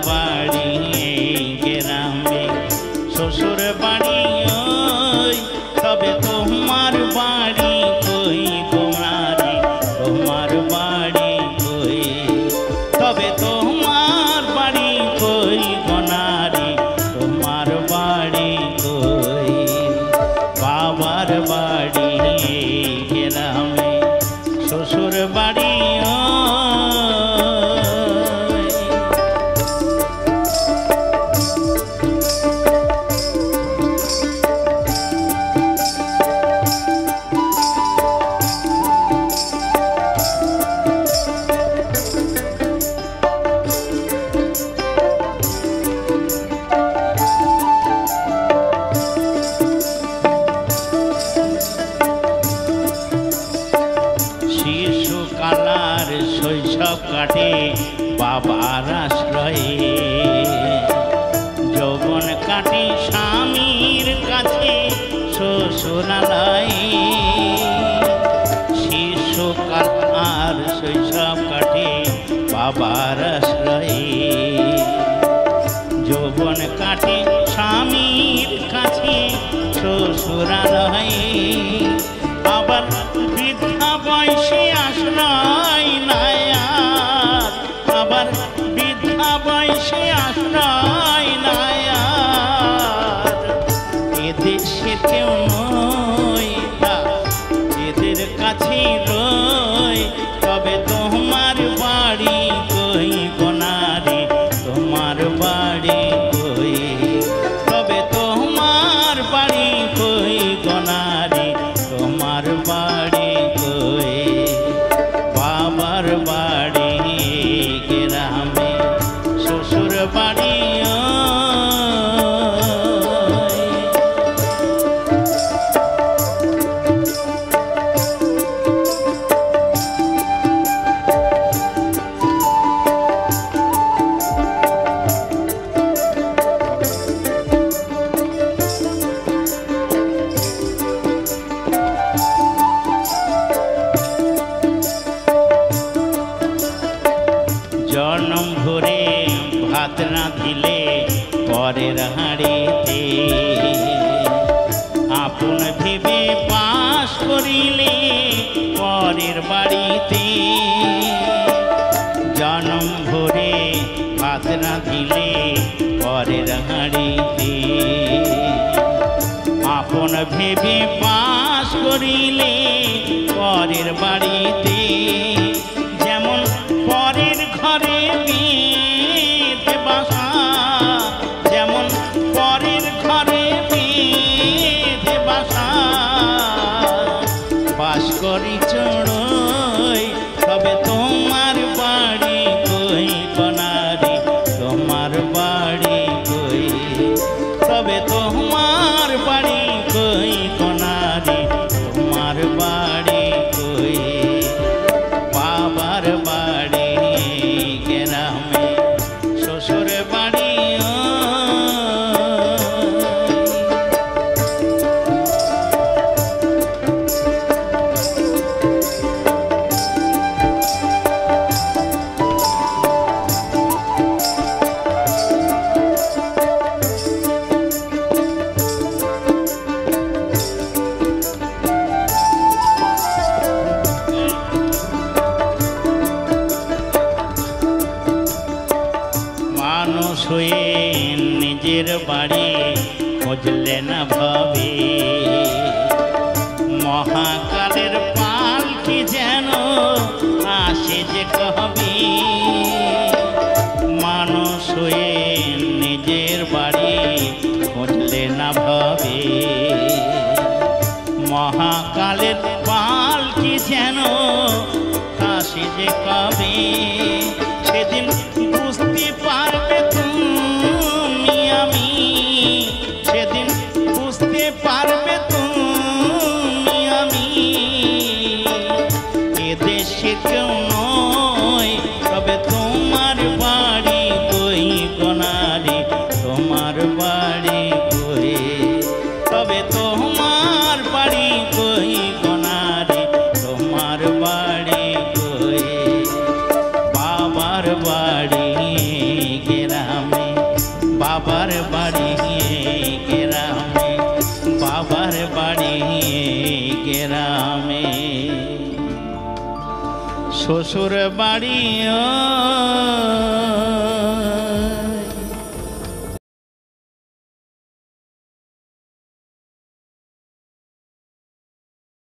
বাড়ি গ্রামে, শ্বশুর বাড়ি ওই, তবে তোমার বাড়ি কই গোনারে, তোমার বাড়ি কই, তবে তোমার বাড়ি কই গোনারে, তোমার বাড়ি কই। বাবার বাড়ি গ্রামে, শ্বশুর বাড়ি শিশুকালার শৈশব কাটে বাবার আশ্রয়ে, যৌবন কাটে স্বামীর কাছে শ্বশুরালয়ে। শিশুকাল আর শৈশব কাটে বাবার আশ্রয়ে, যৌবন কাটে স্বামীর কাছে শ্বশুরালয়ে। আবার বৃদ্ধা বয়সে আশ্রয় নাই আর, আবার বৃদ্ধা বয়সে আশ্রয় নাই আর। এদেশে কেউ নয়, এদের কাছে রই, তবে তোমার বাড়ি কই গোনারে, তোমার বাড়ি কই, তবে তোমার বাড়ি কই গোনারে, তোমার বাড়ি কই। বাবার বাড়ি গ্রামে, শ্বশুর বাড়ি জনম ভরে ভাত রাঁধিলে পরের হাঁড়িতে, আপন ভেবে বাস করিলে পরের বাড়িতে। জনম ভরে ভাত রাঁধিলে পরের হাঁড়িতে, আপন ভেবে বাস করিলে পরের বাড়িতে। যেমন পরের ঘরে বেঁধে বাসা, যেমন পরের ঘরে বেঁধে বাসা, বাস করি চড়ই, তবে তোমার বাড়ি কই গোনারে, তোমার বাড়ি কই, তবে তোমার বাড়ি কই গোনারে, তোমার বাড়ি কই। বাবার বাড়ি গ্রামে, শ্বশুর বাড়ি মানুষ হয়ে নিজের বাড়ি খুঁজলে না ভাবে, মহাকালের পালকি যেন আসে যে কবে। মানুষ হয়ে নিজের বাড়ি খুঁজলে না ভাবে, মহাকালের পালকি যেন আসে যে কবে। সেদিন বুঝতে পারবে তুমি আমি, সেদিন বুঝতে পারবে তুমি আমি। এদেশে কেউ নয়, তবে তোমার বাড়ি কই গোনারে, তোমার বাড়ি কই, তবে তোমার বাড়ি কই গোনারে, তোমার বাড়ি কই। বাবার বাড়ি গ্রামে, শ্বশুর বাড়ি